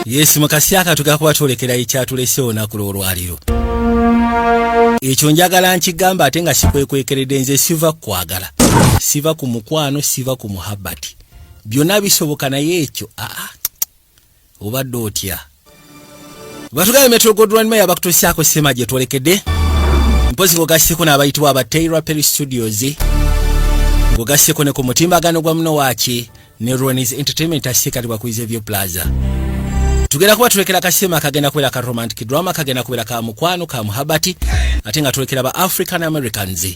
Yes, mukasiaka tugakuba twolekera ekyatulese olunaku lw'olwaliro. Ekyo njagala nkigamba ate nga sikwekwekeredde nze siva kwagala. Siva ku mukwano, siva ku muhabbati. Byonna bisoboka naye ekyo obadde otya. Batugabe Metro Goldwyn Mayer bakutuusaako sema gye twolekedde. Mpozi ng'ogasseko n'abayitibwa aba Taylor Perry Studios. Ng'ogasseko ne ku mutimbagano gwa muno waaki ne Ronnie's Entertainment asikalibwa ku Xavier Plaza. Tugenda kuba tulekera kasema kagenda kubeera ka romantic drama, kagenda kubeera ka mukwano, ka muhabati, ate nga tulekera ba African Americans.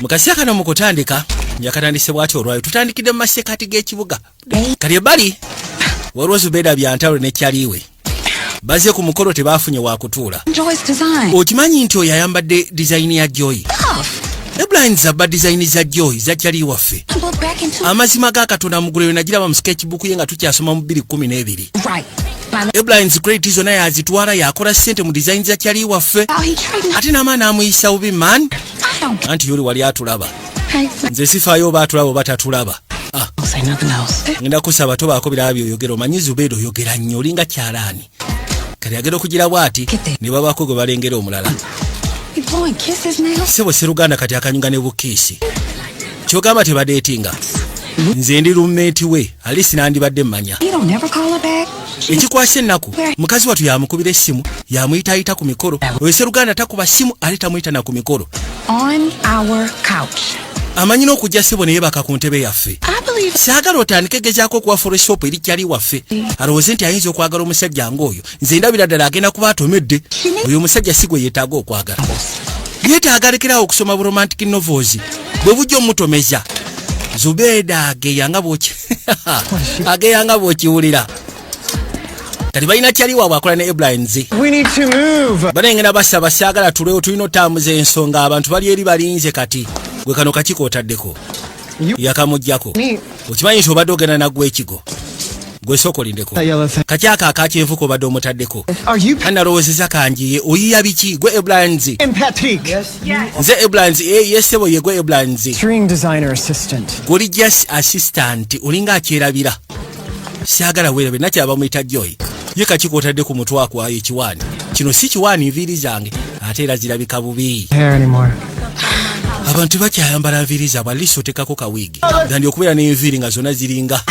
Mukasi akano mukutandika, yakatandise bwati olwayo tutandikidde mu masekati g'ekibuga. Kali ebbali waliwo Zubeda Byantalo ne Kyaliwe. Baze ku mukolo tebafunye wa kutuula. Okimanyi nti oyo ayambadde design ya Joy. Headlines za bad design za Joy za Kyaliwe waffe. Amazima ga Katonda muguleo najiraba mu sketchbook ye nga tukyasoma mu 2012. Right. Headlines great zona yazitwala yakola sente mu design za Kyaliwe waffe. Ate n'amaana amuyisa ubi man. Anti yuli wali atulaba. Nze sifaayo batulaba batatulaba. Ngenda kusaba tobaako birabyo oyogera omanyi Zubeda oyogera nnyo olinga kyalaani. Kali agenda okugira bwati ne babako gwe balengera omulala. Sebo Seruganda kati akanyunga ne bukiisi. Kyogamba tebadeetinga. Nze ndi roommate we alisi nandibadde mmanya. Ekikwase ennaku mukazi watu yamukubira essimu yamuyitaayita ku mikolo. Oyo Seruganda takuba ssimu ali tamuyita na ku mikolo. On our couch. Amanyi n'okujja ssebo ne yeebaka ku ntebe yaffe. Saagala otandike gezaako okuwa Photoshop eri Kyaliwe waffe. Alowooze nti ayinza okwagala omusajja ng'oyo. Nze ndabira ddala agenda kuba atomedde. Oyo omusajja si gwe yeetaaga okwagala. Yeetaaga alekerawo okusoma bu romantic novels. Bwe bujja omutomeza. Zubeda ageyanga bwoki. Ageyanga bwokiwulira. Kati balina Kyaliwe abakola ne Headlines. We need to move. Balengera basaba saagala tulewo tulina otambuza ensonga abantu bali eri balinze kati. Gwe kano kakiko otaddeko. Yakamujjako. Okimanyi nti obadde ogenda naggwa ekigo. Gwe soko lindeko. Kakyaka akakyenvu ko obadde omutaddeko. Analowoozeza kanjiye oyiya biki gwe Headlines. Nze Headlines yesebo ye gwe Headlines. String designer assistant. Goli just assistant olinga akyerabira. Siagala weerabe nakyaba muyita Joy. Ye kakiko otadde ku mutwe akwayo ekiwaani. Kino si kiwaani nviiri zange ate era zirabika bubi. Abantu bakyayambala nviiri zaabwe aliso tekako kawiigi. Gandi okubeera n'enviiri nga zonna ziringa.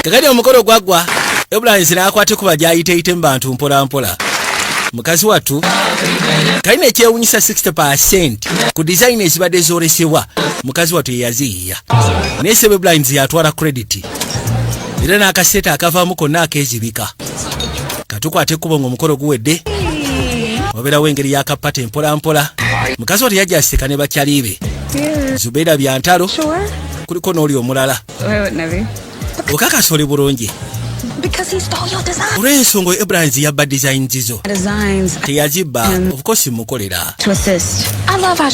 Kakati omukolo gwaggwa Headlines n'akwate kuba gyayiteeyite mu bantu mpola mpola. Mukazi wattu kalina ekyewunyisa 60% ku design ezibadde zoolesebwa. Mukazi wattu yeyaziyiya. Naye Sebo Headlines yatwala credit. Era n'akaseeta akavaamu konna akeezibika. Katukwate ekkubo ng'omukolo guwedde. Wabeerawo engeri y'akapate mpola mpola. Mukazi wattu yajja aseka ne Bakyaliwe. Zubeda Byantalo. Kuliko n'oli omulala. Okakasole bulungi. Olw'ensonga Headlines yabba designs zo. Teyazibba of course mukolera.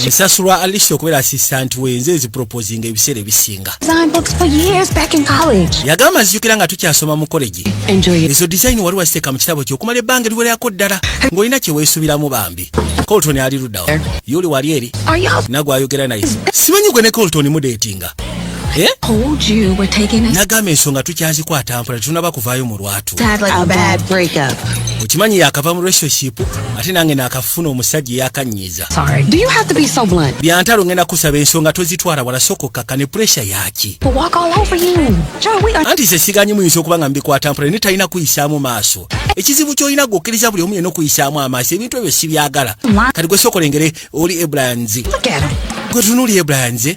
Nsasulwa Alicia okubeera assistant wenze eziproposing ebiseera ebisinga. Yagamba azijukira nga tukyasoma mu college. Ezo design wali wasiteeka mu kitabo ky'okumala ebbanga eriwererako ddala ng'olina kye weesubiramu bambi. Colton ali luddawo. Yuli wali eri. Nagwe ayogera naye. Simanyi gwe ne Colton mudeetinga. Nagamba ensonga tukyazikwata mpola tunaba kuvaayo mu lwatu. Okimanyi yakava mu relationship ate nange naakafuna omusajja eyakanyiiza. Byantalo ngenda kusaba ensonga tozitwala wala soko kaka ne pressure yaki. Anti se siganyi muyinza okuba nga mbikwata mpola ne talina kuyisaamu maaso. Ekizibu ky'olina gwokkiriza buli omu yenna okuyisaamu amaaso ebintu ebyo si byagala. Kati gwe soko lengere oli Headlines. Gwe tunuli Headlines.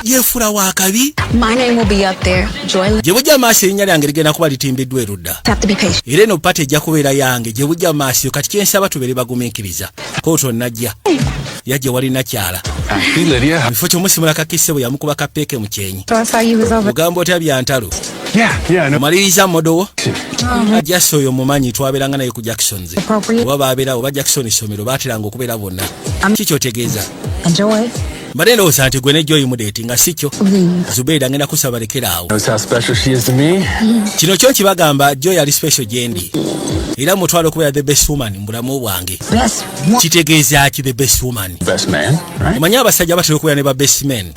Yefula wakabi. My name will be up there. Joy. Je bujja maaso erinnya lyange ligenda kuba litimbiddwa erudda. Era eno pate ejja kubeera yange je bujja maaso kati kyensaba tubeere bagumiikiriza. Colton najja. Yajja wali nakyala. Bifo ky'omusimula kakisebo yamukuba kapeeke mu kyenyi. Mugamba otya Byantalo. Maliriza modowo. Ajja oyo mumanyi twabeeranga naye ku Jacksons. Oba baabeera oba Jackson isomero baateranga okubeera bonna. Kikyotegeeza. Enjoy. Mbadde ndowooza nti gwe ne Joy mudeetinga si kyo. Zubeda ngenda kusaba lekeraawo. Kino kyo kibagamba Joy ali special gyendi. Era mutwala okubeera the best woman mu bulamu bwange. Kitegeeza ki the best woman? Best man, right? Omanyi abasajja batera okubeera ne ba best men.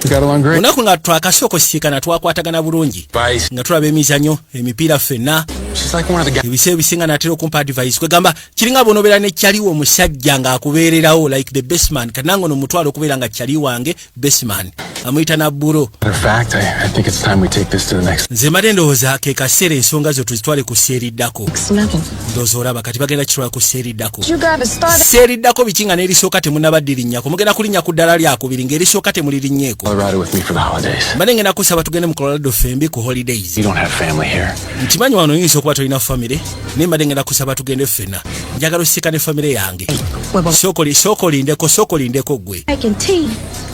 We got along great. Unaku nga twakasoko siikana twakwatagana bulungi. Nga tulaba emizannyo, emipiira ffenna. She's like one of the guys. Ebise ebisinga natera okumpa advice. Kwegamba kiringa bonobeera ne kyaliwo omusajja ng'akubeererawo like the best man. Kanango n'omutwalo okubeera nga kyali wange best man. Amuyita Nabburo. Matter of fact, I think it's time we take this to the next. Nze mbadde ndowooza ke kaseera ensonga zo tuzitwale ku seeriddako. level. Ndowooza olaba kati bagenda kitwala ku seeriddako. You got to start. Seeriddako biki nga n'erisooka temunnabadde linnyako. Mugenda kulinnya ku ddala lyakubiri ng'erisooka temulirinnyeko. Colorado with me for the holidays. Mbadde ngenda kusaba tugende mu Colorado fembi ku holidays. You don't have family here. Nkimanyi wano oyinza okuba tolina famire naye mbadde ngenda kusaba tugende ffenna. Njagala osika ne famire yange. Sooko lindeko gwe. Making tea.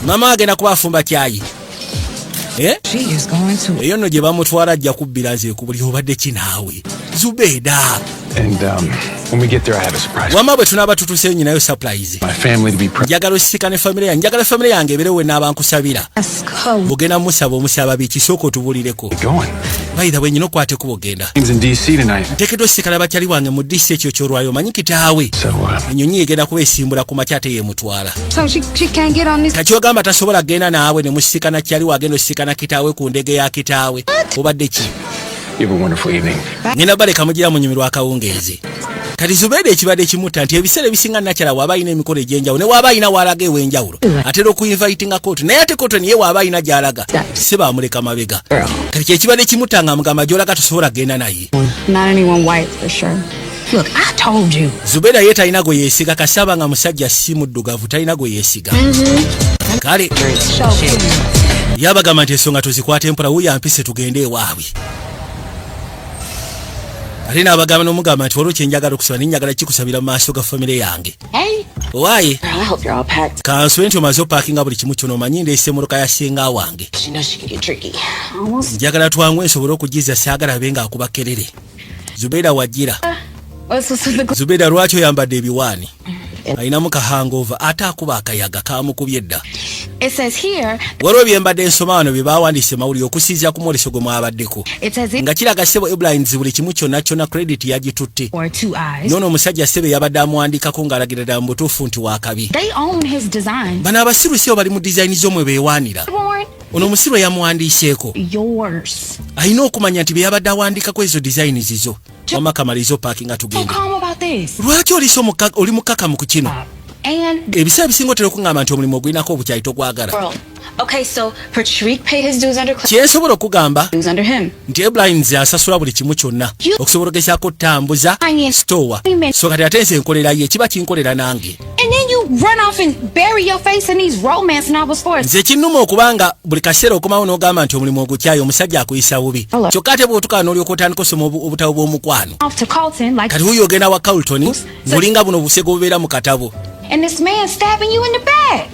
Mama agenda kuba afumba kyayi. She is going to. Eyo nno gye bamutwala ajja kubbira nze ku buli obadde kinaawe. Zubeida. And when we get there, I have a surprise. Wama bwe tunaaba tutuuseyo nyinayo surprise. My family to be present. Njagala osika ne famire yange. Njagala famire yange ebeere we naaba nkusabira. Let's go. Bugenda musaba omusaba biki sooka otubulireko. Going. Bayita bwe nyina okwate ku bugenda. Things in DC tonight. Nteekeddwa osikala bakyali wange mu disi ekyo kyolwayo omanyi kitaawe. So Ennyonyi egenda kuba esimbula ku makya ate yeemutwala. So she can't get on this. Kakyogamba tasobola genda naawe ne musikana kyali wagenda osikana kitaawe ku ndege ya kitaawe. Obadde ki? you have a wonderful evening. Ngenda baleka mugira mu nyumirwa akawungeezi. Kati Zubeida ekibadde kimutta nti ebiseera ebisinga nakyala waaba alina emikolo egy'enjawulo ne waaba alina w'alaga ew'enjawulo atera okuyinvitinga kootu naye ate kootu niye waaba alina gy'alaga si baamuleka mabega. Kati kyekibadde kimutta nga mugamba gy'olaga tosobola genda naye. Not anyone white for sure. Look, I told you. Zubeida ye talina gwe yeesiga kasaba nga musajja si muddugavu talina gwe yeesiga. Kale yabagamba nti ensonga tuzikwate mpola wuyo ampise tugende ewaabwe. Ate n'abagamba n'omugamba nti waliwo kyenjagala okusaba naye njagala kikusabira mu maaso ga famire yange. Waaye I hope you're all packed. kansule nti omaze opaakinga buli kimu kyono omanyi ndeese emmotoka ya ssenga wange. She knows she can get tricky. Njagala twangwe nsobole okugiza saagala abe ng'akuba kerere. Zubeida wajjira. Zubeida lwaki oyambadde ebiwaani? Alinamu ka hangover ate akuba akayaga kamukubye dda. It says here. Waliwo bye mbadde nsoma wano bye baawandiise mawulire okusinziira ku mwoleso gwe mwabaddeko. It says it. Nga kiraga Ssebo Ibrahim buli kimu kyonna credit yagitutte. Or two eyes. Noono omusajja Ssebo yabadde amuwandiikako ng'alagira ddala mu butuufu nti waakabi. They own his design. Bano abasiru si bali mu design z'omwe beewaanira. Warren, Ono omusiru yamuwandiiseeko. yours. Alina okumanya nti bye yabadde awandiikako ezo design zizo. Wama kamaliza opaakinga So tugende. calm about this. Lwaki oli mukakamu ku kino? And Ebiseera ebisinga otera okuŋŋamba nti omulimu ogulinaako obukyayi togwagala. Girl. Okay, so Patrick paid his dues under Clay. Kye nsobola okugamba Dues under him. nti Ibrahim asasula buli kimu kyonna okusobola ogezaako tambuza stowa. So kati ate nze nkolera ye kiba kinkolera nange. And then you run off and bury your face in these romance novels for us. Nze kinnuma okubanga buli kaseera okomawo n'ogamba nti omulimu ogukyayi omusajja akuyisa bubi. Kyokka ate bw'otuuka n'olyoka otandika osoma obutabo bw'omukwano. Off to Carlton like. Kati wuyo ogenda wa Carlton ng'olinga buno obusego obubeera mu katabo. And this man stabbing you in the back.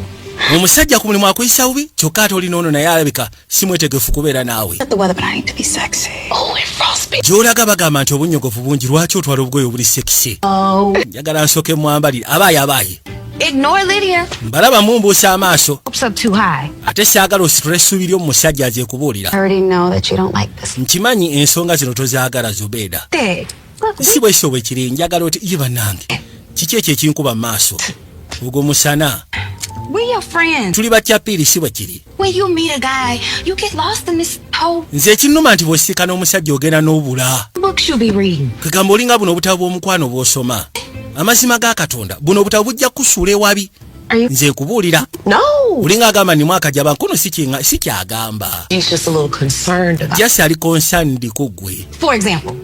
Omusajja ku mulimu akuyisa bubi kyokka ate olina ono naye alabika si mwetegefu kubeera naawe. The weather, but I need to be sexy. Oh, and frostbite. Gy'olaga bagamba nti obunnyogovu bungi lwaki otwala obugoye obuli sekisi. Njagala nsooke mwambalire abaayi. Ignore Lydia. Mbalaba mumbuusa amaaso. Hopes up too high. Ate saagala ositule essuubi ly'omusajja azeekubuulira. I already know that you don't like this. Nkimanyi ensonga zino tozaagala Zubeida. Dad. Look, Si bwe bwe kiri njagala oti ye bannange. Kiki ekyo ekinkuba mu maaso? Ogwo musana. we're your friends. Tuli batyapiiri si bwe kiri. When you meet a guy, you get lost in this whole Nze ekinnuma nti bw'osiika n'omusajja ogenda n'obula. books you be reading. Kwegamba olinga buno obutabo bw'omukwano bw'osoma. Amazima ga Katonda buno obutabo bujja kusuula ewabi. Are you? Nze nkubuulira. No. Olinga agamba ni mwaka jaba nkono si kyagamba. He's just a little concerned about. Jasi ali concerned ku gwe. For example,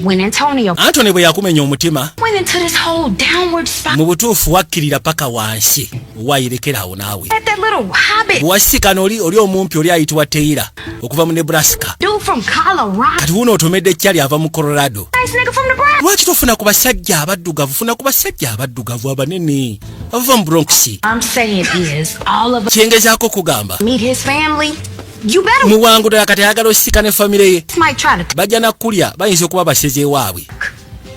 when Antonio Antony bwe yakumenya omutima went into this whole downward spiral. mu butuufu wakkirira paka wansi wayirekerawo naawe. At that little hobbit Bwasikana oli omumpi oli ayitibwa Teira okuva mu Nebraska. dude from Colorado. Kati wuno otomedde ekyali ava mu Colorado. Nice nigga from Nebraska. Lwaki tofuna ku basajja abaddugavu? Funa ku basajja abaddugavu abanene abava mu Bronx. I'm saying is all of us Kyengezaako kugamba meet his family. You better muwangu ddala kati ayagala osika ne famire ye. might try to. Bajja nakulya bayinza okuba baseze waabwe.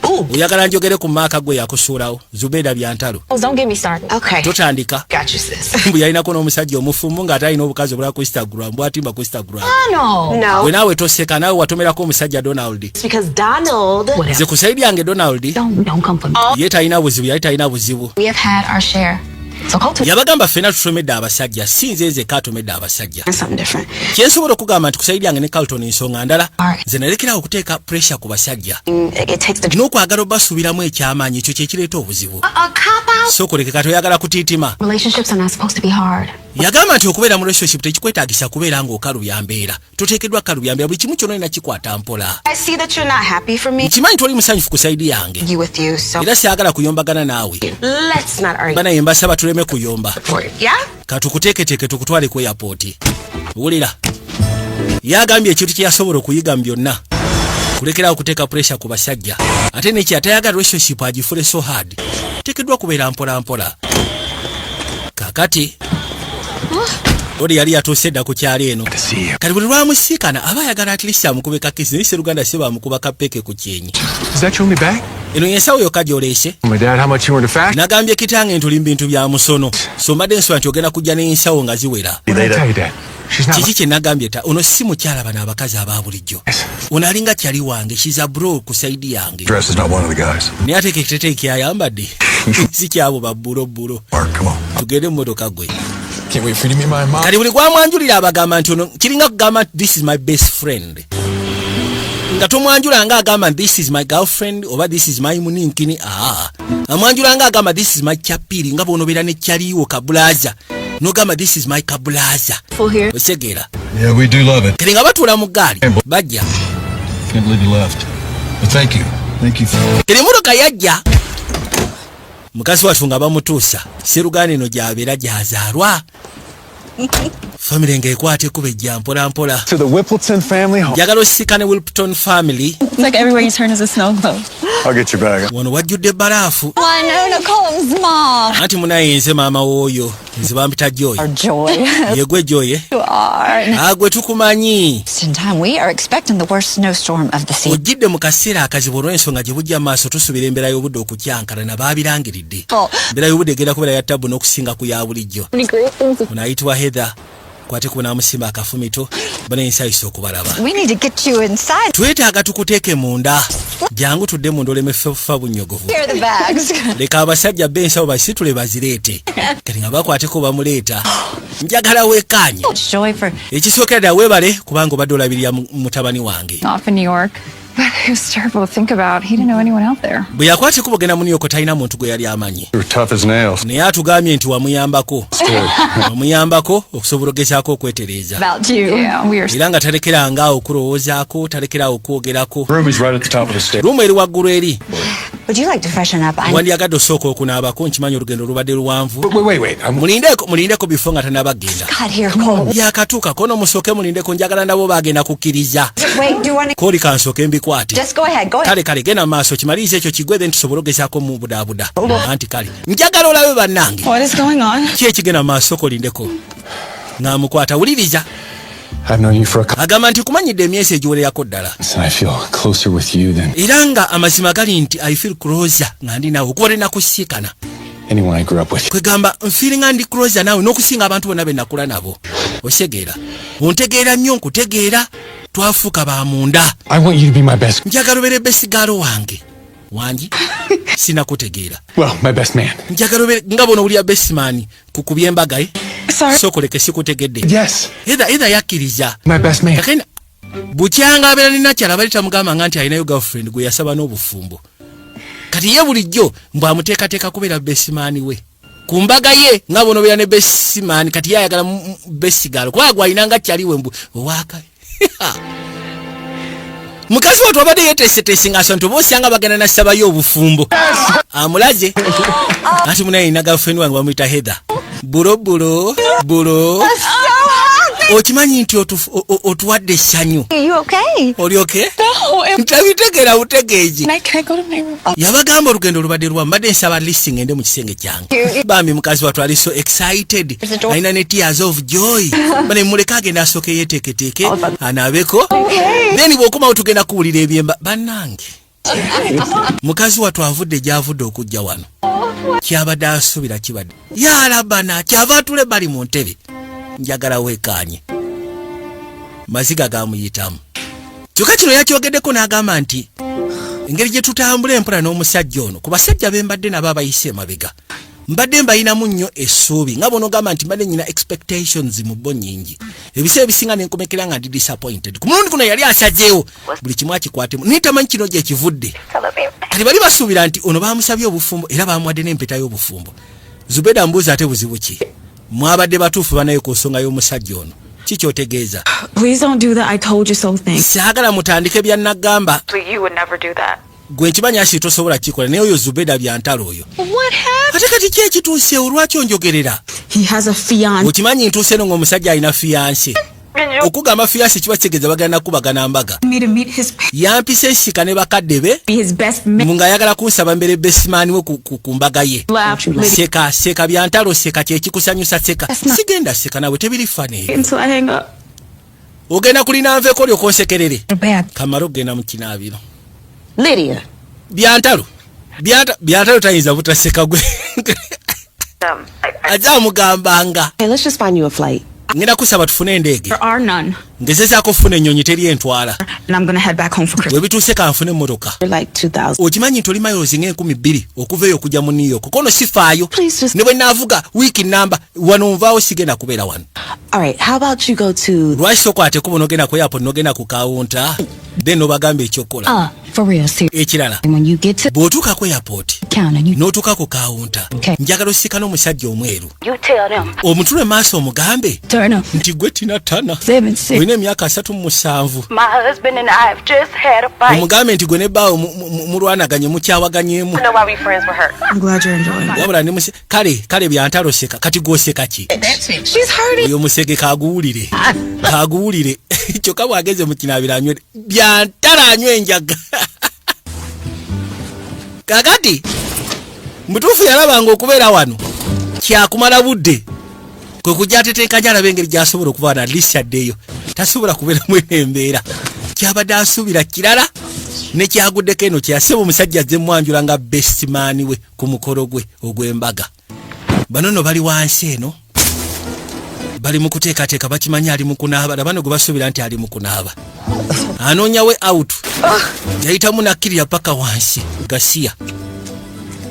Ooh. Oyagala njogere ku maaka gwe yakusuulawo Zubeida byantalo. Don't get me started. Okay. Totandika. Got you, sis. Mbu yalinako n'omusajja omufumbu ng'ate alina obukazi obulala ku Instagram bwatimba ku Instagram. No. No. Bwe naawe toseka naawe watomerako omusajja Donald. It's because Donald. Whatever. Nze ku saidi yange Donald Don't come for me. ye talina buzibu yali talina buzibu. We have had our share. So Colton yabagamba ffena tutomedde abasajja si nze nzekka atomedde abasajja is something different. kyensobola okugamba nti kusayidi yange ne Carlton ensonga ndala Alright. nze nalekerawo okuteeka pressure ku basajja It takes the n'okwagala obbasuubiramu ekyamaanyi ekyo kyekireeta obuzibu A cop out? so kolekeka toyagala kutiitima relationships are not supposed to be hard. yagamba nti okubeera mu relationship tekikwetaagisa kubeera ng'okalubya mbeera toteekeddwa kalubya mbeera buli kimu kyonna olina kikwata mpola I see that you're not happy for me. nkimanyi toli musanyufu ku sayidi yange You with you, so era syagala kuyombagana naawe let's not argue. banaye mbasaba tuleme kuyomba Yeah? katukuteeketeeke tukutwale ku airport wulira yagambye ekintu kye yasobola okuyiga mu byonna kulekerawo okuteeka pressure ku basajja ate nekyo atayagala relationship agifule so hard teekeddwa kubeera mpola mpola kakati oli yali yatuuse dda ku kyalo eno To see you. kati buli lwamusiikana aba ayagala atlist amukube kakisi naye seruganda si bamukuba kapeke ku kyenyi Is that your only bag? eno yensawo yokka gyoleese My dad, how much you were to fact? nagambye kitange ntuli mu bintu bya musono so mbadde nsula nti ogenda kujja n'ensawo nga ziwera What did I tell you, Dad? She's not. kiki kye nagambye ta ono si mukyala bano abakazi aba bulijjo ono alinga kyali wange shiza bro ku sayidi yange Dress is not one of the guys. naye ate kekiteteyi kyayambadde si kyabo babbulo Mark, come on. tugende mu mmotoka gwe Can't wait for you to meet my mom. kati buli gwamwanjulira abagamba nti ono kiringa kugamba nti this is my best friend nga tomwanjula nga agamba nti this is my girlfriend oba this is my muninkini amwanjula nga agamba this is my chapiri nga bwonobeera ne kyaliwo kabulaza nogamba this is my kabulaza osegeera Yeah, we do love it. kati nga batuula mu ggaali bajja Can't believe you left. But thank you. Thank you for... kati emmotoka yajja mukazi wattu nga bamutuusa seruganda eno gyabeera gyazaalwa famire ng'ekwata ekuba ejja mpola mpola To the Whippleton family home. njagala osikane Wilpton family It's like everywhere you turn is a snow globe. I'll get your bag. wano wajjudde bbalaafu I know Nicole's mom. anti munaye nze maama w'oyo nze bampita joy Joy. yegwe joy You are. agwe tukumanyi In time, we are expecting the worst snowstorm of the season. ojjidde mu kaseera akazibu olw'ensonga gye bujja maaso tusuubira embeera y'obudde okukyankala na baabirangiridde embeera y'obudde egenda kubeera ya tabu n'okusinga ku ya bulijjo ono ayitibwa Heather kwate kuba n'amusimba akafumito bana ensayisa okubalaba We need to get you inside. twetaaga tukuteeke munda jangu tudde munda oleme fa bunyogovu Here are the bags. leka abasajja bensawo basitule bazireete kati nga bakwateko bamuleeta njagala weekaanye Joy for ekisookera ddala weebale kubanga obadde olabirira mutabani wange off in New York. But it was terrible to think about. He didn't know anyone out there. bwe yakwateko bogenda mu New York talina muntu gwe yali amanyi You were tough as nails. naye atugambye nti wamuyambako okusobola ogezaako okwetereeza about you. Yeah, we were era nga talekerangaawo okulowoozaako talekeraawo okwogerako Room is right at the top of the stairs. ruumu eri waggulu eri Would you like to freshen up? wandyagadde osooka okunaabako nkimanyi olugendo lubadde luwanvu Wait. mulindeko bifo nga tanabagenda got here cold. byakatuukako no musooke mulindeko njagala nabo bagenda kukkiriza Wait, do you want to? kooli kansooke mbikwate Just go ahead. Go ahead. kale genda maaso kimaliiza ekyo kigwe then tusobole ogezaako mu budaabuda anti kale njagala olabe bannange What is going on? ki ekigenda maaso kolindeko ng'amukwata wuliriza I've known you for a couple agamba nti kumanyidde emyezi egiwererako ddala months, and I feel closer with you than era nga amazima gali nti I feel closer nga ndi naawe okuba tenakusiikana anyone I grew up with. kwegamba nfiiringa ndi closer naawe n'okusinga abantu bonna be nakula nabo osegeera ontegeera nnyo nkutegeera twafuuka ba munda I want you to be my best. njagala obeere besigaalo wange wangi sinakutegeera Well, my best man. njagala obeere nga bono wulya besimaani kukubya embaga Sorry. sokoleke sikutegedde Yes, either yakkiriza my best man. kakena bukyanga abeera ninakyala bali tamugamba nga nti alinayo girlfriend gwe yasaba n'obufumbo kati ye bulijjo mbw amuteekateeka kubeera besimaani we ku mbaga ye nga bono obeera ne besimaani kati ye ayagala besigaalo kubanga gwalinanga kyaliwe mbu owaka mukazi wattu abadde yeteeseteese ng'asaba nti oba osanga bagenda nassabayo obufumbo amulaze ati munaye nina girlfriend wange bamuyita Heather bulo okimanyi nti otuwadde essanyu Are you okay? oli okay No, ntabitegeera butegeezi can I go to my room? yabagamba olugendo olubadde lwamu mbadde nsaba listing ngende mu kisenge kyange bambi mukazi wattu ali so excited alina ne tears of joy bane muleka agenda asooke yeteeketeeke anaabeko then bw'okomawo tugenda kuwulira ebyemba bannange mukazi wattu avudde gy'avudde okujja wano kyabadde asuubira kibadde yalabana kyava atule bali mu ntebe njagala weekaanye maziga gamuyitamu kyokka kino yakyogeddeko n'agamba nti engeri gye tutambula empola n'omusajja ono ku basajja be mbadde nabo abayise emabega mbadde mbayinamu nnyo essuubi nga bonogamba nti mbadde nyina expectations mu bo nnyingi ebiseera ebisinga nenkomekera nga ndi disappointed ku mulundi guno yali asazeewo buli kimu akikwatemu nitamanyi kino gye kivudde kati bali basuubira nti ono baamusabye obufumbo era baamuwadde n'empeta y'obufumbo Zubeda mbuuza ate buzibu ki mwabadde batuufu banaye ku nsonga y'omusajja ono kikyotegeeza Please don't do that. I told you so thing. saagala mutandike byannagamba You would never do that. gwe nkimanyi asi tosobola kikola naye oyo Zubeda byantalo oyo What happened? ate kati ki ekituuse olwaki onjogerera He has a fiance. okimanyi ntuuse no ng'omusajja alina fiyanse okugamba fiyanse kiba kitegeeza bagenda kubagana mbaga Me to meet his yampisa ensika ne bakadde be be his best man. ng'ayagala kunsaba mbere besimaani we ku mbaga ye seka byantalo seka kyekikusanyusa seka sigenda seka nawe tebiri fane Until I hang up. ogenda kulina nveeko olyoka onsekerere Bad. kamala ogenda mu kinaabiro Lydia. byantalo tayinza butaseka gwe aja amugambanga Hey, let's just find you a flight. ngenda kusaba tufune endeege There are none. ngezezaako ofuna ennyonyi teri entwala And I'm gonna head back home for Christmas. bwe bituuse kanfune emmotoka You're like 2,000. okimanyi nti oli miles nga 2,000 okuva eyo okujja mu New York kono sifaayo Please just. ne bwe naavuga wiiki namba wano nvaawo sigenda kubeera wano All right, how about you go to. lwaki sokwate kuba nogenda ku airport nogenda ku kawunta then nobagamba ekyokola For real, seriously. ekirala When you get to bw'otuuka ku airport town and you n'otuuka ku kawunta Okay. njagala osika n'omusajja omweru you tell them omutule maaso omugambe turn up nti gwe tinatana 7-6. olina emyaka 37 My husband and I have just had a fight. omugambe nti gwe ne bbaawo mulwanaganye mukyawaganyemu know why we friends with her. I'm glad you're enjoying it. wabula ne kale byantaloseka kati gwoseka ki She's hurting. oyo musege kaguwulire kyokka bwageze mu kinaabiro anywere byantala anywa enjaga kakati mutuufu yalabanga okubeera wano kyakumala budde kwe kujja ateteeka gyalaba engeri gy'asobola okuba na lisi addeeyo tasobola kubeeramu embeera kyabadde asuubira kirala ne kyaguddeko eno kyaseba omusajja azze mwanjula nga bestimaani we ku mukolo gwe ogw'embaga bano no bali wansi eno bali mu kuteekateeka bakimanyi ali mu kunaaba nabano gwe basuubira nti ali mu kunaaba anoonya we out yayitamu nakkirira paka wansi gasiya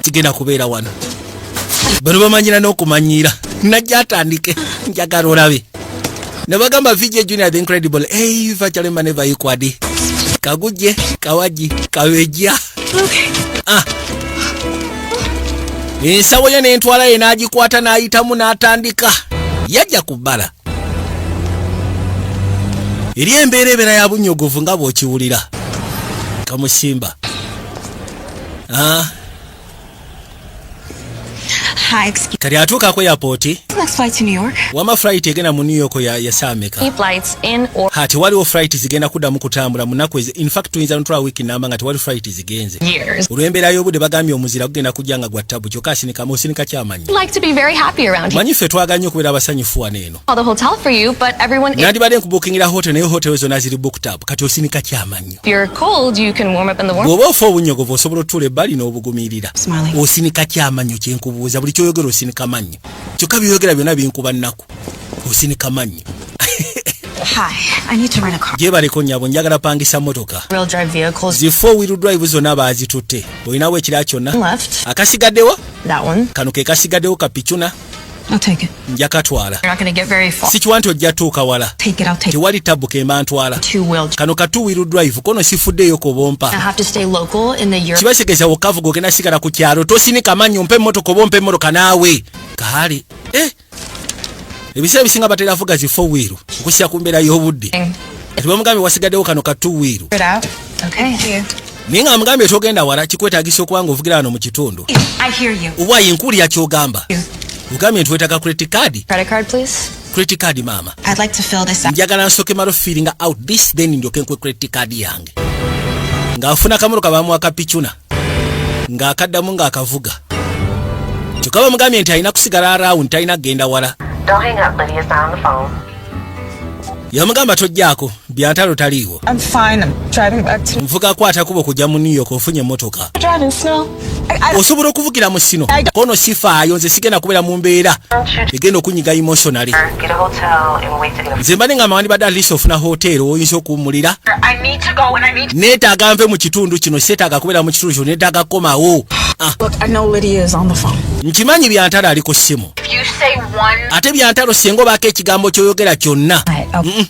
kigenda kubeera wano bano bamanyira n'okumanyira najja atandike njagala olabe ne bagamba VJ Junior the Incredible Eva Chalemba never equal kagujje kawaji kaweja ensawo ye n'entwala ye n'agikwata n'ayitamu n'atandika yajja kubbala eri embeera ebeera ya bunyogovu nga bw'okiwulira kamusimba Hi, excuse kati atuuka ku airport me. Next flight to New York. wama flight egenda mu New York ya saameka Flights in or hati waliwo flight zigenda kuddamu kutambula mu nnaku in fact tuyinza notwala wiiki namba nga tewali flight zigenze years. olw'embeera y'obudde bagambye omuzira gugenda kujja nga gwa tabu kyokka osinika kyamanyi Like to be very happy around here. manyi ffe twagala nnyo okubeera abasanyufu wano eno Call the hotel for you, but everyone, if nandibadde nkubukingira hotel naye hotel zonna ziri booked up kati osinika kyamanyi you're cold, you can warm up in the warm. bw'oba ofa obunyogovu osobola otuula ebbali n'obugumirira Smiling. osinika kyamanyo kyenkubuuza buli kyoyogera osinika mannyo kyokka byoyogera byonna binkuba nnaku osinika mannyo Hi, I need to rent a car. gyebaleko nnyabo njagala pangisa motoka Real drive vehicles. zi 4-wheel drive zonna baazitutte olinawo ekira kyonna Left. akasigaddewo That one. kano ke kasigaddewo kapicuna I'll take it. njakatwala You're not going to get very far. sikiwa nti ojja tuuka wala Take it. I'll take it. tewali tabu kemba ntwala Two-wheel. kano ka 2-wheel drive kono sifuddeeyo ko I bompa have to stay local in the Europe. kibasegeeza wokavuga ogenda sigala ku kyalo tosinika mannyo mpe emmotoka oba ompe emmotoka naawe kaali ebiseera bisinga batera avuga zi 4-wheel okussa ku mbeera y'obudde ati bamugambye wasigaddewo kano ka 2-wheel It out. Okay. naye nga amugambye togenda wala kikwetaagisa okuba nga ovugira wano mu kitundu I hear you. obwayi nkuulira kyogamba ogambye nti weetaaga credit card Credit card, please. credit card maama I'd like to fill this out. njagala nsooke malo feeling out this then ndyoke nkwe credit card yange ng'afuna akamotoka bamuwa kapicuna ng'akaddamu ng'akavuga kyokka bamugambye nti alina kusigala around talina kugenda wala Don't hang up, Lydia's not on the phone. yamugamba tojjaako Byantalo taliiwo. I'm fine. I'm driving back to Nvuga kwata kubo kujja mu New York ofunye motoka. driving snow. Osobola okuvugira mu sino. Kono sifaayo nze sigenda kubeera mu mbeera. Egenda okunyiga emotionally. Get a hotel and wait to get a... Nze mbadde nga mawandi badde alisi ofuna hotel oyinza okuwummulira. I need to go and I need to... Neetaaga nve mu kitundu kino seetaaga kubeera mu kitundu kino neetaaga komawo. Look, I know Lydia is on the phone. Nkimanyi Byantalo ali ku ssimu. If you say one... Ate Byantalo singa obaako ekigambo ky'oyogera kyonna.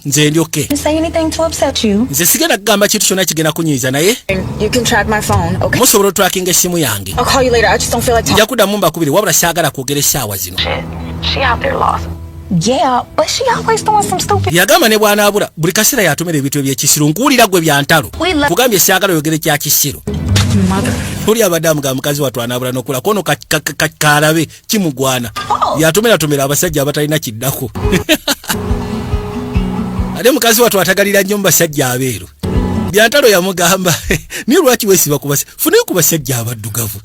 Nze ndyoke. Didn't say anything to upset you. Nze sigenda kugamba kintu kyonna kigenda kunyiiza naye. You can track my phone, okay? Musobola otrackinga essimu yange. I'll call you later. I just don't feel like talking. Nja kuddamu mbakubire wabula saagala kwogera essaawa zino. She out there lost. Yeah, but she always doing some stupid... Yagamba ne bw'anaabula buli kaseera yatomera ebintu eby'ekisiru nkuwulira gwe Byantalo. Kugambye saagala oyogere kya kisiru. Mother. Uli abadde amugamba mukazi wattu anaabula n'okula kono kaalabe kimugwana. Yatomera abasajja abatalina kiddako. Ate mukazi wattu atagalira nnyo mu basajja abeeru. Byantalo yamugamba ni lwaki weesiba ku basajja funayo ku basajja abaddugavu.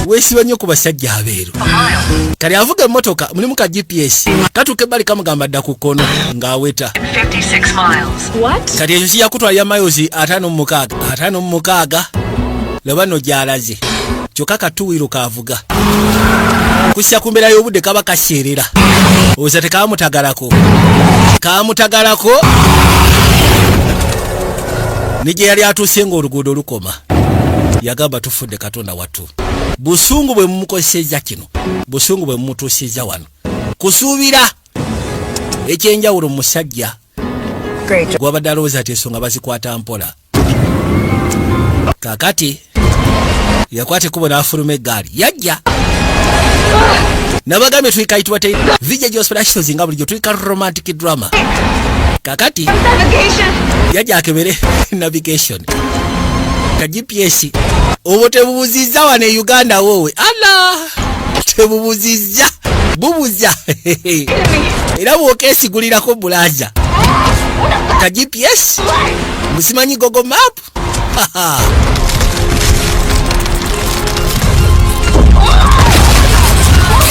Weesiba nnyo ku basajja abeeru. Kali avuga emmotoka mulimu ka GPS. Katuuka ebbali kamugamba dda ku kkono ng'aweta. 56 miles. What? Kati ekyo kijja kutwalira mayozi 56. Laba no gy'alaze. Kyokka katuwiro kaavuga. Kussa ku mbeera y'obudde kaba kaseerera. Oza tekamutagalako. Kamutagalako. Ne gye yali atuuse ng'oluguudo lukoma. Yagamba tufudde Katonda wattu. Busungu bwe mumukozesezza kino. Busungu bwe mumutuusizza wano. Kusuubira ekyenjawulo mu musajja. Gwabadde alowooza ati ensonga bazikwata mpola. Kakati yakwate kubo n'afuluma eggaali yajja nabagambye tuyikayitibwa te vijja gy'ospedashozi nga bulijjo tuyika romantic drama. Kakati yajja akebere navigation ka GPS obwo tebubuzizza wano e Uganda woowe ala tebubuzizza bubuza era bwokeesigulirako bulaza ka GPS musimanyi Google Map.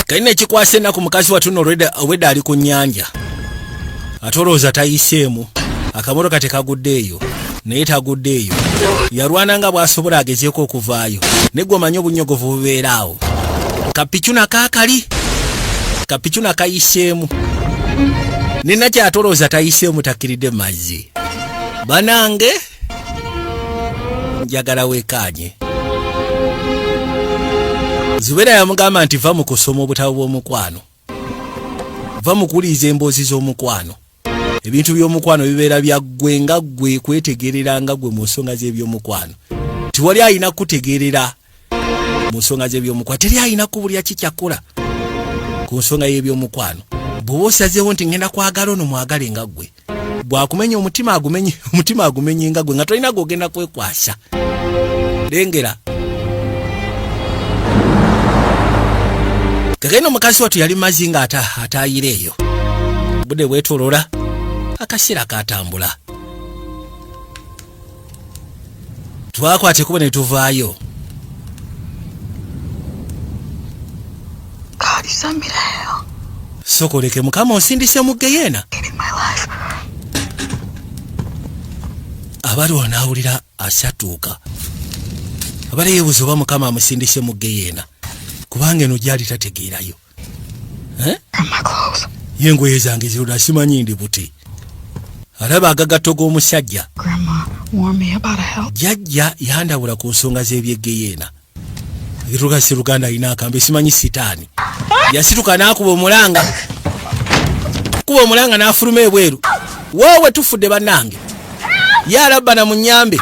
Kalina ekikwasa ennaku mukazi wattu n'olwedda ali ku nnyanja. Atolooza tayiseemu. Akamotoka tekaguddeeyo. Naye taguddeeyo. Yalwana nga bw'asobola agezeeko okuvaayo. Ne gwe omanyi obunyogovu bubeeraawo. Kapichuna kaakali. Kapichuna kayiseemu. Nina kyatolooza tayiseemu takkiridde mazzi. Banange njagala weekaanye. Zubera yamugamba nti va mu kusoma obutabo bw'omukwano. Va mu kuwuliriza emboozi z'omukwano. Ebintu by'omukwano bibeera bya ggwe nga ggwe kwetegerera nga ggwe mu nsonga z'ebyomukwano. Tiwali alina kutegerera mu nsonga z'ebyomukwano. Teri alina kubulya kikyakola ku nsonga y'ebyomukwano. Bw'oba osazeewo nti ngenda kwagala ono mwagale nga ggwe. Bwakumenya omutima agumenye nga ggwe nga tolina gw'ogenda kwekwasa. Lengera. Kagenda omukazi wattu yali mazzi nga ataayira eyo. Budde bwetolola akaseera katambula. Twakwate kuba ne tuvaayo. God, you sent me to hell. Sokoleke Mukama onsindise mu Geyeena. Abali wanaawulira asatuuka. Abali yeebuuza oba Mukama amusindise mu Geyeena. Kubanga eno gyali tategeerayo. Ye engoye zange zirula simanyi ndi buti. Alaba agagatto g'omusajja. Jjajja yandawula ku nsonga z'ebyegeyeena. Ekiruka si Luganda alina akambe simanyi sitaani. Yasituka n'akuba omulanga. Kuba omulanga n'afuluma ebweru. Woowe tufudde bannange. Yalaba na munyambe.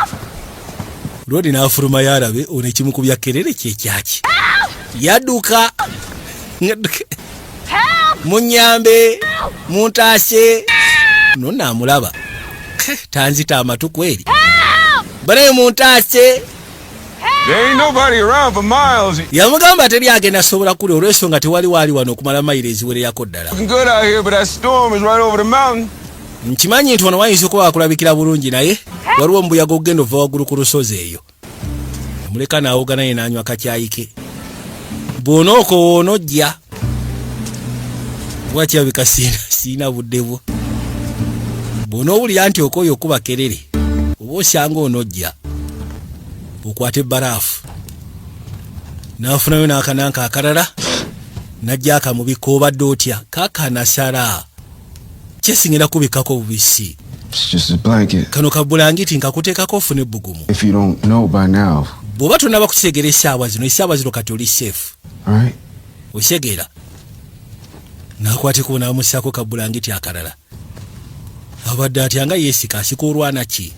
Lodi n'afuluma yalabe ono ekimukubya kerere kyekyaki. Yaduka munyambe muntaase nonna amulaba tanzita amatu kweri bale muntaase There ain't nobody around for miles. Yamugamba teri agenda sobola kuli olw'ensonga tewali wali wano okumala mayiro eziwererako ddala. Looking good out here, but that storm is right over the mountain. Nkimanyi nti wano wayinza okuba wakulabikira bulungi naye waliwo omubuyaga ogenda ova waggulu ku lusozi eyo. Muleka n'awoga naye n'anywa kakyayike. Bw'onooko onojja. Bw'akyabika siina budde bwo. bw'onoowulira nti okooyo okuba kerere oba osanga onojja okwata ebbalaafu n'afunayo n'akananka akalala najja akamubika obadde otya kakanasala kyesingira kubikako bubisi. It's just a blanket. Kano kabulangiti nkakuteekako ofune ebbugumu. If you don't know by now. Bw'oba tonnaba kukitegera essaawa zino kati oli safe. All right. Okitegera n'akwateko n'amusaako kabulangiti akalala abadde atya nga yeesika asika olwana ki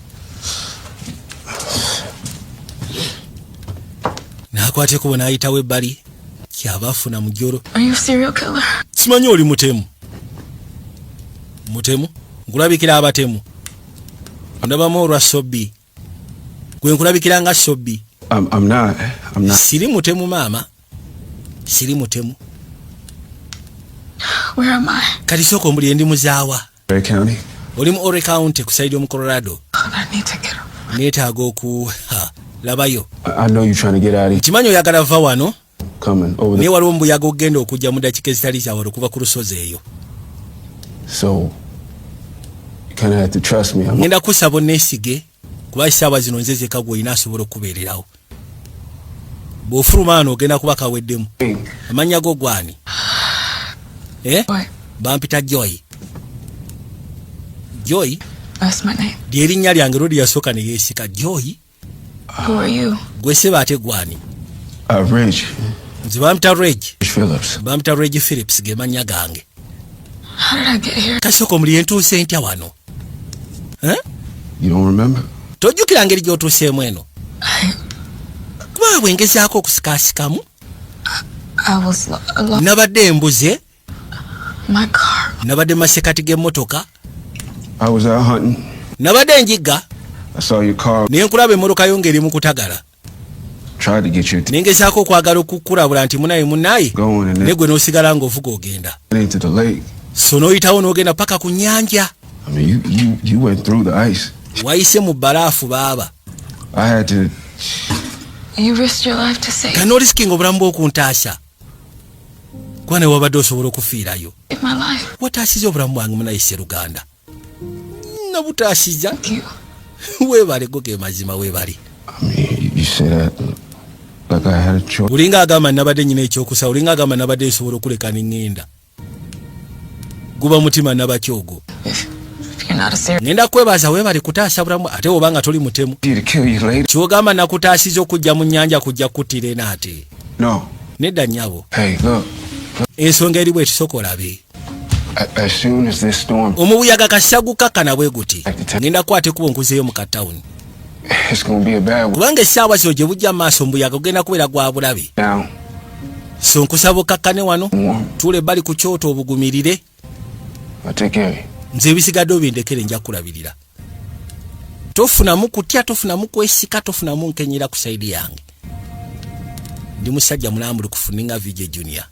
n'akwateko n'ayitawo ebbali kyaba afuna mu jjolo. Are you a serial killer? Simanyi oli mutemu nkulabikira abatemu ondabamu olwa sobbi gwe nkulabikira nga sobbi. I'm not. Siri mutemu maama, siri mutemu. Where am I? Kati soko mbuli ndi muzaawa. Ray County. Oli mu Ore County ku side mu Colorado. I need to get Neetaaga oku labayo. I know you're trying to get out of here. Kimanyi oyagala va wano. Coming over Ne waliwo mbuyaga ogenda okujja mu dakika ezitali za wano okuva ku lusozi eyo. So you kind of have to trust me. Ngenda kusaba onneesige kuba essaawa zino nze zeka gw'olina asobola okubeererawo. Bw'ofuluma wano ogenda kuba kaweddemu. Amannya go gwani? Bampita Joy. Joy? That's my name. Lyerinnya lyange lodi yasooka ne yeesika. Joy? Who are you? Gwe seba ate gwani? Reg. Nze bampita Reg. Phillips. Bampita Reg Phillips ge mannya gange. How did I get here? Kasoko muli entuuse ntya wano? You don't remember? Tojjukira ngeri gy'otuuseemu eno. Kuba bwe ngezaako okusikaasikamu. I was nabadde embuze. My car. Nabadde masekati g'emmotoka. I was out hunting. Nabadde njigga. I saw your car. Ne nkulaba emmotoka yo ng'eri mu kutagala. Tried to get you. Ne ngezaako okwagala okukulabula nti munaayi. Ne gwe n'osigala ng'ovuga ogenda. Into the lake. So n'oyitawo n'ogenda paka ku nnyanja. I mean, you went through the ice. Wayise mu bbalaafu baaba. I had to. You risked your life to save. Kano risking obulamu bw'okuntaasa. Kuba ne wabadde osobola okufiirayo. My life. Wataasiza obulamu bwange munayise Luganda. Nabutaasiza. Weebale go ge mazima weebale. I mean, you said that like I had a choice. Ulinga agamba nabadde nyina ekyokusa, ulinga agamba nabadde nsobola okuleka n'engenda. Guba mutima nabakyogo. Ngenda kwebaza weebale kutaasa bulamu ate obanga toli mutemu. Kyogamba nakutaasiza okujja mu nnyanja kujja kuttira enaate. No. Nedda nnyabo. Hey, look. Ensonga eri bwe tisokolabe. As soon as this storm. Omubuyaga kasagukakana bwe guti. Ngenda kwate kuba nkuzeeyo mu katawuni. It's going to be a bad one. Kubanga essaawa zino gye bujja maaso omubuyaga ogenda kubeera gwa bulabe. Now. So nkusaba okakkane wano. Tuule ebbali ku kyoto obugumirire. Nze ebisigadde obindekere nja kulabirira. Tofunamu kutya, tofunamu kwesika, tofunamu nkenyera ku saidi yange. Ndi musajja mulambulu kufuninga VJ Junior.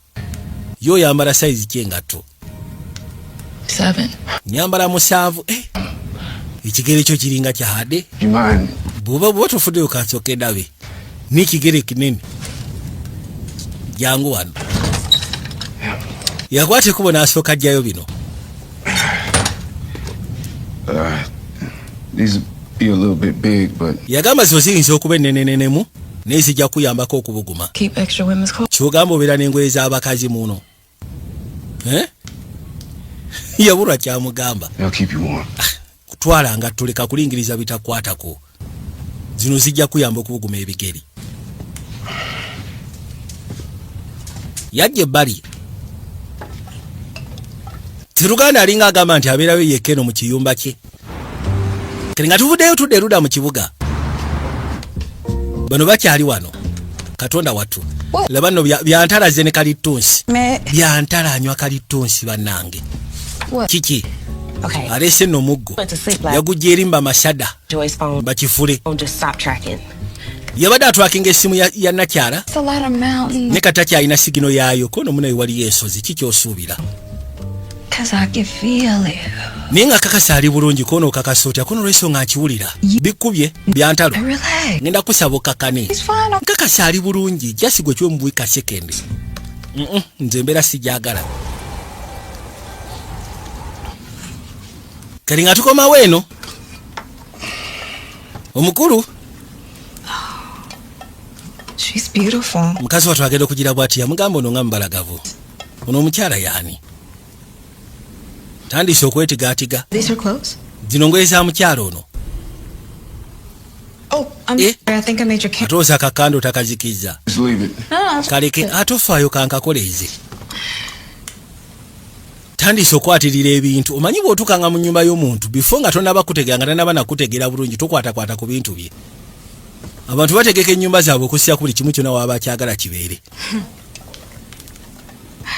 Yo yambala size kyengato. 7. Nyambala 7. Ekigere kyo kiringa kyahade. Bw'oba tofudde okansooke ndabe. N'ekigere kinene. Jangu wano. Yakwate kubo n'asooka ajjayo bino. These be a little bit big, but yagamba zo ziyinza okuba ennenenenemu n'ezijja kuyambako okubuguma. Keep extra women's clothes. Kyogamba obeera n'engoye z'abakazi muno. Yabulwa kyamugamba. They'll keep you warm. Kutwala nga tuleka kulingiriza bitakwatako. Zino zijja kuyamba okubuguma ebigeri. Yajja ebbali. Luganda alinga agamba nti abeerayo yekka eno mu kiyumba kye. Kati nga tuvuddeyo tudde eruda mu kibuga. Bano bakyali wano. Katonda wattu. Laba nno byantalaze ne kalittunsi. Byantala anywa kalittunsi bannange. Kiki? Alese nno muggo. Yagujja erimba masada. Bakifule. Yabadde atwakinga essimu ya nakyala. Ne kataki alina sigino yaayo kono munayo waliyo ensozi kikyosuubira. Naye nga kakasa ali bulungi kono okakasa otya kono olw'ensonga nkiwulira bikkubye byantalo ngenda kusaba okkakane nkakasa ali bulungi jasi gwe kyomubwika sekendi nze mbeera sijagala kali nga tukomawo eno omukulu She's beautiful. mukazi wattu agenda okugira bw'ati yamugamba ono nga mubalagavu ono omukyala yaani tandise okwetigaatiga These her clothes? zino ngoye za mukyala ono Oh, I'm Eh? sorry. I think I made your camera. ate oza kakando takazikiza Just leave it. kaleke ate ofaayo kankakoleeze tandise okwatirira ebintu omanyi bw'otuukanga mu nnyumba y'omuntu bifo nga tonaba kutegera nga tanaba nakutegeera bulungi tokwatakwata ku bintu bye abantu bategeka ennyumba zaabwe okussya ku buli kimu kyonna waaba akyagala kibeere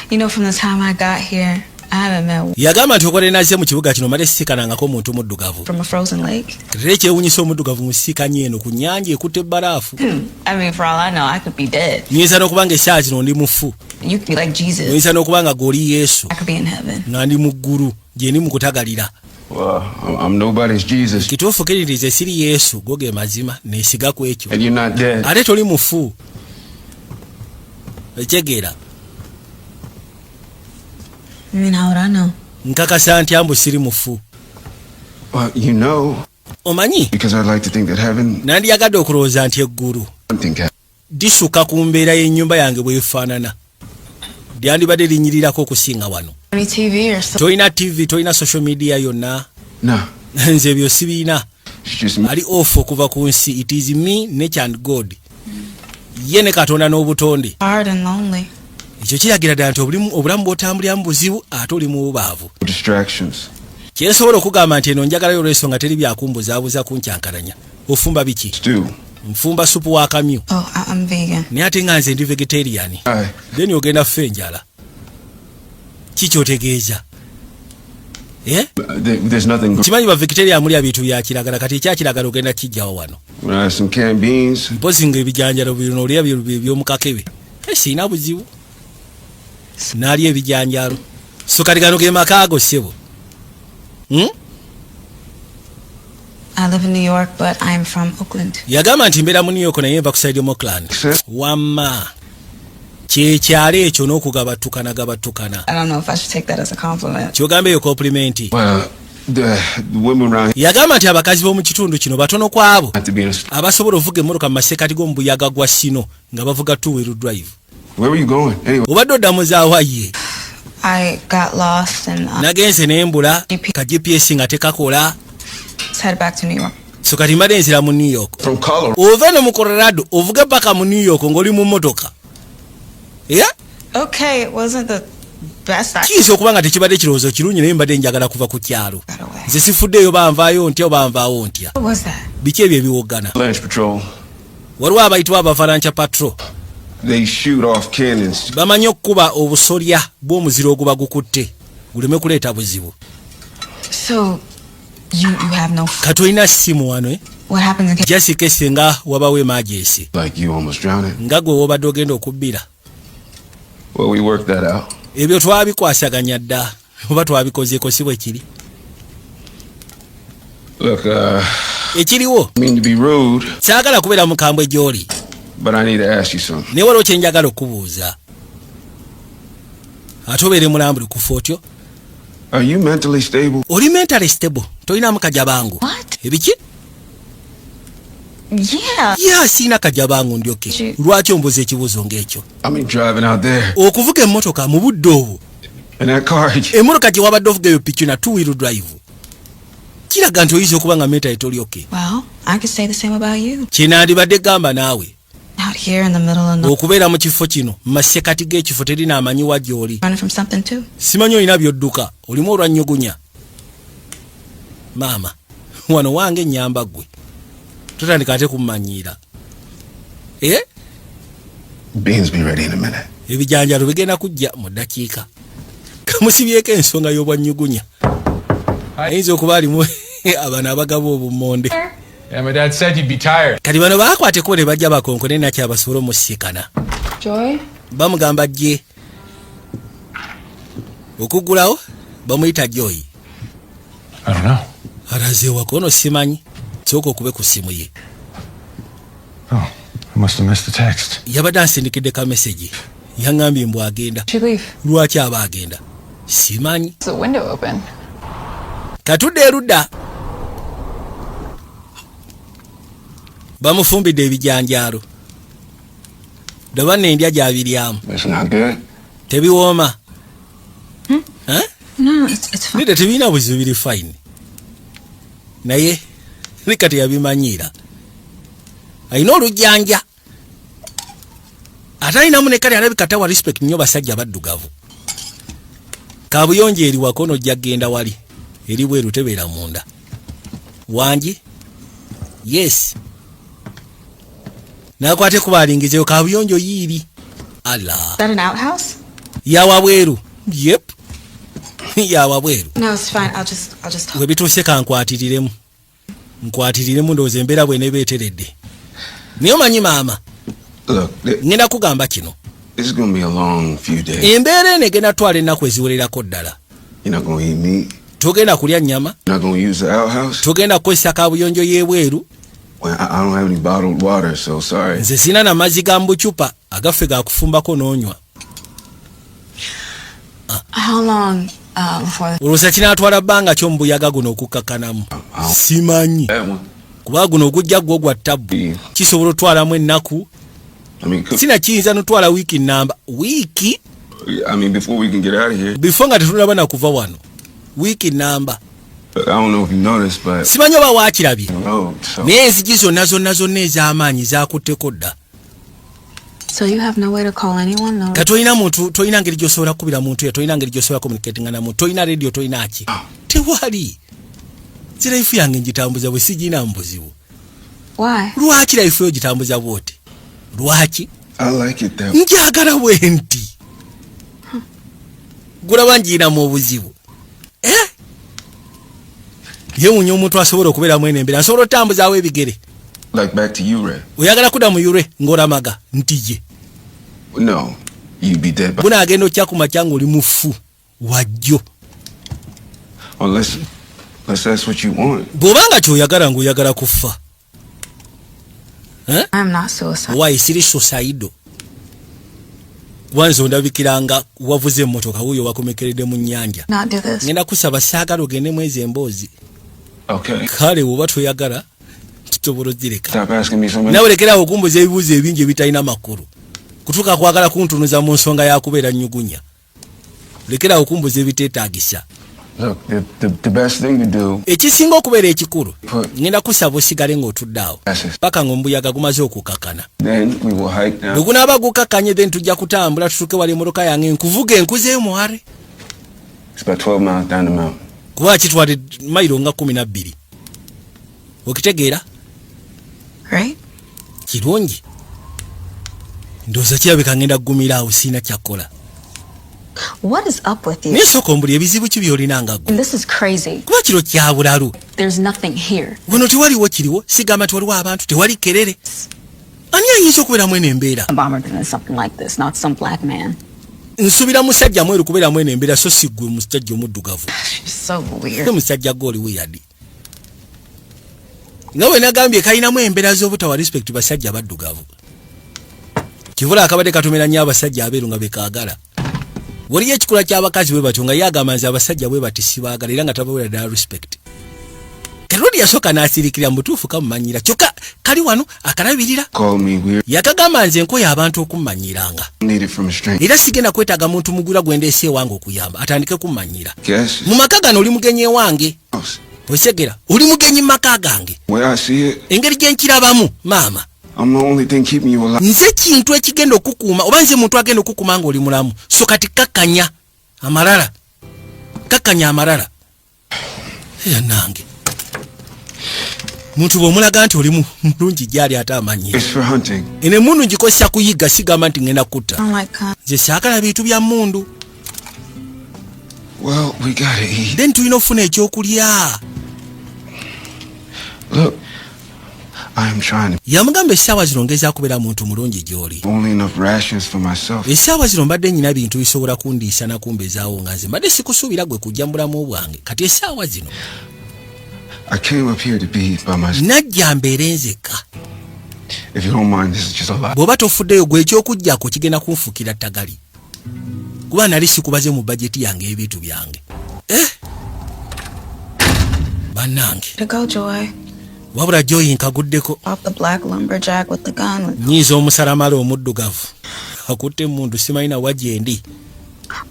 You know, from the time I got here, I haven't met yagamba nti okwale nazze mu kibuga kino male sisiikanangako omuntu muddugavu from a frozen lake. era ekyewunyisa omuddugavu mu sisiikanyi eno ku nnyanja ekutte ebbalaafu I mean, for all I know, I could be dead. nyinza n'okuba nga essaawa zino ndi mufu You could be like Jesus. nyinza n'okuba nga goli yesu I could be in heaven. nga ndi mu ggulu gye ndi mu kutagalira Well, I'm nobody's Jesus, kituufu kiririze siri yesu go ge mazima neesiga ku ekyo and you're not dead. ate toli mufu ekyegeera I mean, how would I know? nkakasa nti ambu siri mufu Well, you know, omanyi because I like to think that heaven, nandiyagadde okulowooza nti eggulu I think heaven. disukka ku mbeera y'ennyumba yange bwefaanana lyandibadde linyirirako okusinga wano Any TV or something? tolina tv tolina social media yonna No, nze ebyo sibiina it's just me. ali off okuva ku nsi it is me nature and god ye ne katonda n'obutonde Hard and lonely. ekyo kiragira ddala nti obulamu bw'otambuliramu buzibu ate oli mu bubaavu Distractions. kyensobola okugamba nti eno njagalayo olw'ensonga teri byakumbuzaabuza kunkyankalanya ofumba biki Stew. nfumba supu wa kamyu Oh, I'm vegan. naye ate nga nze ndi vegetarian Aye. then ogenda ffe enjala kikyotegeeza There's nothing. kimanyi ba vegetarian mulya bintu bya kiragala kati ekyakiragala ogenda kijjawo wano Some canned beans. mpozi nga ebijanjalo bino olya by'omukakebe siina buzibu naalya ebijanjalo so kati gano ge makaago ssebo I live in New York, but I'm from Oakland. yagamba nti mbeera mu New York naye nva ku side Oakland wamma kyekyalo ekyo n'okugabattukana I don't know if I should take that as a compliment. kyogamba eyo komplimenti Well, the women around here yagamba nti abakazi b'omu kitundu kino batono ku abo have to be in a. abasobola okuvuga emmotoka mu masekkati g'omu buyaga gwa sino nga bavuga two-wheel drive Where were you going? Anyway, obadde oddamu zaawaye I got lost and nagenze nembula ka gps nga tekakola headed back to New York. so kati mbadde nzira mu New York from Colorado. ova no mu Colorado ovuge paka mu New York ng'oli mu mmotoka Okay, it wasn't the best. I kiyinza okuba nga tekibadde kirowoozo kirungi naye mbadde njagala kuva ku kyalo got away. nze sifuddeeyo banvaayo ntya oba nvaawo ntya What was that? biki ebyo ebiwoggana Lance Patrol. waliwo abayitibwa abavalancha patrol They shoot off cannons. bamanyi okukuba obusolya bw'omuziro oguba gukutte guleme kuleeta buzibu So, you have no. kati olina ssimu wano What happens in case? jasika esinga wabawo emergency Like you almost drowning. nga gwe wobadde ogenda okubbira Well, we worked that out. ebyo twabikwasaganya dda oba twabikozeeko si bwe kiri Look, ekiriwo I mean to be rude, saagala kubeera mukambwe gy'oli but I need to ask you something. naye waliwo kyenjagala okubuuza ate obeere mulambulukufu otyo Are you mentally stable? oli mentally stable tolinamu kajabangu What? ebiki Yeah. ya siina kajabangu ndyoke lwaki ombuza ekibuuzo ng'ekyo I mean, driving out there okuvuga emmotoka mu budde obwo in that car. emmotoka gye wabadde ovuga eyo piki na two-wheel drive kiraga nti oyinza okuba nga mentally tolyoke Well, I could say the same about you. kyenandibadde gamba naawe Out here in the middle of nowhere, okubeera mu kifo kino mu masekati g'ekifo terina amanyiwa gy'oli running from something too. simanyi olina byodduka olimu olwannyogunya maama wano wange ennyamba ggwe totandika ate kummanyiira Beans be ready in a minute. ebijanjalo bigenda kujja mu ddakiika kamusibyeko ensonga y'obwannyugunya ayinza okuba alimu abana abagaba obummonde Yeah, my dad said you'd be tired. kati bano baakwateko ne bajja bakonkone nakyo abasobole omusiikana Joy? bamugamba jje okuggulawo bamuyita joyi I don't know. alaze wako ono simanyi sooka okube ku ssimu ye Oh, I must have missed the text. yabadde ansindikidde ka mesegi yaŋŋambye mbw agenda She leave. lwaki aba agenda simanyi Is the window open? katudde erudda bamufumbidde ebijanjaalo dabana endya gyabiryamu It's not good. tebiwooma No, it's fine. nide tebirina buzibu biri fine naye rika teyabimanyiira alina olujjanja ate alinamu ne kale alabika tawa respect nnyo basajja baddugavu kabuyonjo eri wako nojja genda wali eri bweru tebeera munda wangi yes nakwate kubalingizeyo kabuyonjo yiiri ala Is that an outhouse? yawa bweru yep yawa bweru No, it's fine. I'll just. we bituuse kankwatirire ndowooza embeera bwe nebeeteredde naye omanyi maama Look, ngenda kugamba kino this is gonna be a long few days. embeera eno egenda twala ennaku eziwererako ddala You're not gonna eat meat. togenda kulya nnyama You're not gonna use the outhouse. togenda kukozesa kabuyonjo y'ebweru Well, I don't have any bottled water, so sorry. nze sina na mazzi ga mbucupa agaffe gakufumbako n'onywa How long before? olwosa kinaatwala bbanga ki omubuyaga guno okukkakanamu simanyi That one. kuba guno ogujja gwo gwa ttabu kisobola otwalamu ennaku I mean, sina kiyinza notwala wiiki namba wiiki before we can get out of here. bifo nga tetunaba na kuva wano wiiki namba I don't know if you noticed, but simanyi oba waakirabye road. So naye enzigi zonna ez'amaanyi zaakutteko dda So you have no way to call anyone? No. katolina muntu tolina ngeri gyosobola kukubira muntu tolina ngeri gyosobola communicatinga na muntu tolina radio tolina ki tewali ziraifu yange ngitambuza bwe sigina mbuzibu Why? lwaki laifu yo gitambuza bwoti lwaki I like it that. njagala bwe nti gulaba ngiinamu obuzibu ye munye omuntu asobola okubeeramu eno embeera nsobola otambuzaawo ebigere Like back to you, Ray. oyagala kudda mu yure ng'olamaga nti ye No, you'd be dead. bunaagenda okya ku makya ng'oli mufu wajjo Unless that's what you want. bw'obanga kyoyagala ng'oyagala kufa I'm not suicidal. wayi siri sosaido wanze ondabikiranga wavuze emmotoka wuyo wakomekeredde mu nnyanja Not do this. ngenda kusaba saagala ogende mwezi emboozi Okay. kale woba toyagala tusobola ozireka Stop asking me so many. nawe lekerawo okumbuza ebibuuzo ebingi ebitalina makulu kutuuka kwagala kuntunuza mu nsonga yakubeera nnyugunya lekerawo okumbuza ebiteetaagisa Look, the best thing to do. ekisinga okubeera ekikulu Put- ngenda kusaba osigale ng'otudde awo Yes. paka ng'ombuyaga gumaze okukakana Then we will hike bwe down. gunaaba gukakanye then tujja kutambula tutuuke wali emmotoka yange nkuvuga enkuzeeyo muware It's about 12 miles down the mountain. kuba kitwale mayiro nga 12 okitegeera Right? kirungi ndowooza kirabika ngenda kugumira awo siina kyakkola What is up with you? naye sooka ombuli ebizibu ki by'olina nga ggwe This is crazy. kuba kiro kya bulalu There's nothing here. wano tewaliwo kiriwo sigamba tewaliwo abantu tewali kerere ani ayinza okubeeramu eno embeera A bomber than something like this, not some black man. nsuubira musajja mweru kubeeramu eno embeera so si ggwe musajja omuddugavu She's so ye weird. musajja gwe oli weyadi nga bwe nagambye kalinamu embeera z'obutawa respect basajja baddugavu kivula akabadde katomera nnyo abasajja abeeru nga bekaagala waliyo ekikula ky'abakazi bwe batyo nga ye agamba nze abasajja bwe bati sibaagala era nga tabaweera ddala respect kalodi yasooka n'asirikira mu butuufu kamumanyira kyokka kali wano akalabirira Call me weird. yakagamba nze nkoye abantu okummanyiranga Need it from a stranger. era sigenda kwetaaga muntu mugwira gwe ndeese ewange okuyamba atandike kummanyira Guess. mu maka gano oli mugenyi ewange House. osegera oli mugenyi mu maka gange Where I see it, engeri gye nkirabamu maama I'm the only thing keeping you alive. nze kintu ekigenda okukuuma oba nze muntu agenda okukuuma nga oli mulamu so kati kakkanya amalala nange muntu bw'omulaga nti oli mulungi gyali ate amanyira It's for hunting. eno emundu ngikozesa kuyigga sigamba nti ngenda kutta I don't like nze saagala bintu bya mmundu Well, we gotta eat. then tulina okufuna ekyokulya Look, I am trying to. yamugamba essaawa zino ngeza kubeera muntu mulungi gy'oli Only enough rations for myself. essaawa zino mbadde nyina bintu bisobola kundiisa nakumbezaawo nga nze mbadde sikusuubira gwe kujja mu bulamu bwange kati essaawa zino I came up here to be by myself. najja mbeere nzekka If you don't mind, this is just a lot. bw'oba tofuddeyo gwe ekyokujjako kigenda kunfukira ttagali kuba nali sikubaze mu bajeti yange ebintu byange bannange To go, Joy. wabula Joy nkaguddeko Off the black lumberjack with the gun. nyiiza omusalamala omuddugavu akutte emundu simalina wajendi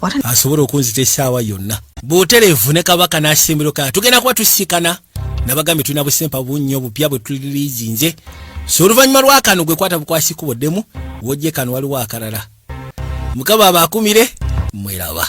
What an asobola okunzita essaawa yonna butereevu ne kabaka n'asembero kaya tugenda kuba tusikana nabagambye tulina busempa bunnyo bupya bwe tuliriizinze so oluvannyuma lwakano gwe kwata bukwasikuboddemu wojje kano waliwo akalala mukaba abaakumire mweraba